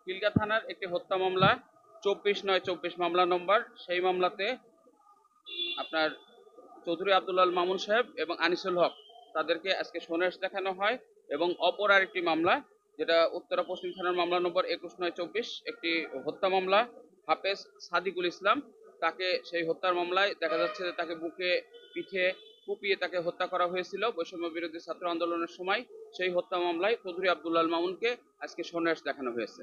খিলগা থানার একটি হত্যা মামলা 24/9/24 মামলা নম্বর। সেই মামলাতে আপনার চৌধুরী আব্দুল মামুন সাহেব এবং আনিসুল হক তাদেরকে আজকে সোনেশ দেখানো হয়। এবং অপর আরেকটি মামলা, যেটা উত্তরা পশ্চিম থানার মামলা নম্বর 21/9/24, একটি হত্যা মামলা, হাফেজ সাদিকুল ইসলাম, তাকে সেই হত্যার মামলায় দেখা যাচ্ছে যে তাকে বুকে পিঠে কুপিয়ে তাকে হত্যা করা হয়েছিল বৈষম্য বিরোধী ছাত্র আন্দোলনের সময়। সেই হত্যা মামলায় চৌধুরী আব্দুল মামুনকে আজকে সোনেশ দেখানো হয়েছে।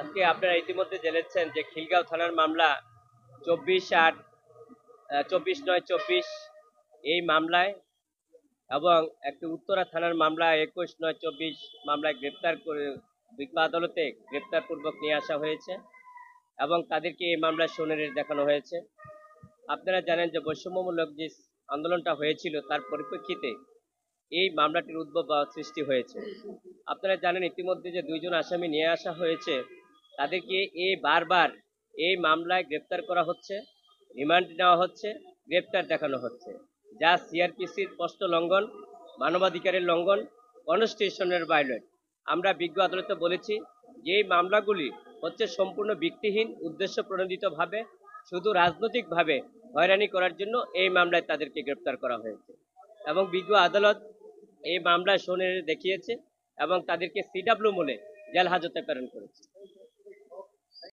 আজকে আপনারা ইতিমধ্যে জেনেছেন যে খিলগাঁও থানার মামলা 24/8/24 এই মামলায় এবং একটি উত্তরা থানার মামলা 21/9/24 মামলায় গ্রেপ্তার করে বিজ্ঞ আদালতে গ্রেপ্তার পূর্বক নিয়ে আসা হয়েছে এবং তাদেরকে এই মামলায় সোনেশ দেখানো হয়েছে। আপনারা জানেন যে বৈষম্যমূলক যে আন্দোলনটা হয়েছিল তার পরিপ্রেক্ষিতে এই মামলাটির উদ্ভব বা সৃষ্টি হয়েছে। আপনারা জানেন ইতিমধ্যে যে দুইজন আসামি নিয়ে আসা হয়েছে, তাদেরকে বারবার এই মামলায় গ্রেপ্তার করা হচ্ছে, রিমান্ড নেওয়া হচ্ছে, গ্রেপ্তার দেখানো হচ্ছে, যা সিআরপিসির স্পষ্ট লঙ্ঘন, মানবাধিকারের লঙ্ঘন, কনস্টিটিউশনের ভায়োলেট। আমরা বিজ্ঞ আদালতে বলেছি যে এই মামলাগুলি হচ্ছে সম্পূর্ণ ভিত্তিহীন, উদ্দেশ্য প্রণোদিতভাবে শুধু রাজনৈতিকভাবে হয়রানি করার জন্য এই মামলায় তাদেরকে গ্রেপ্তার করা হয়েছে এবং বিজ্ঞ আদালত এই মামলায় সোনেশ দেখিয়েছে এবং তাদেরকে সিডব্লিউ মূলে জেল হাজতে প্রেরণ করেছে।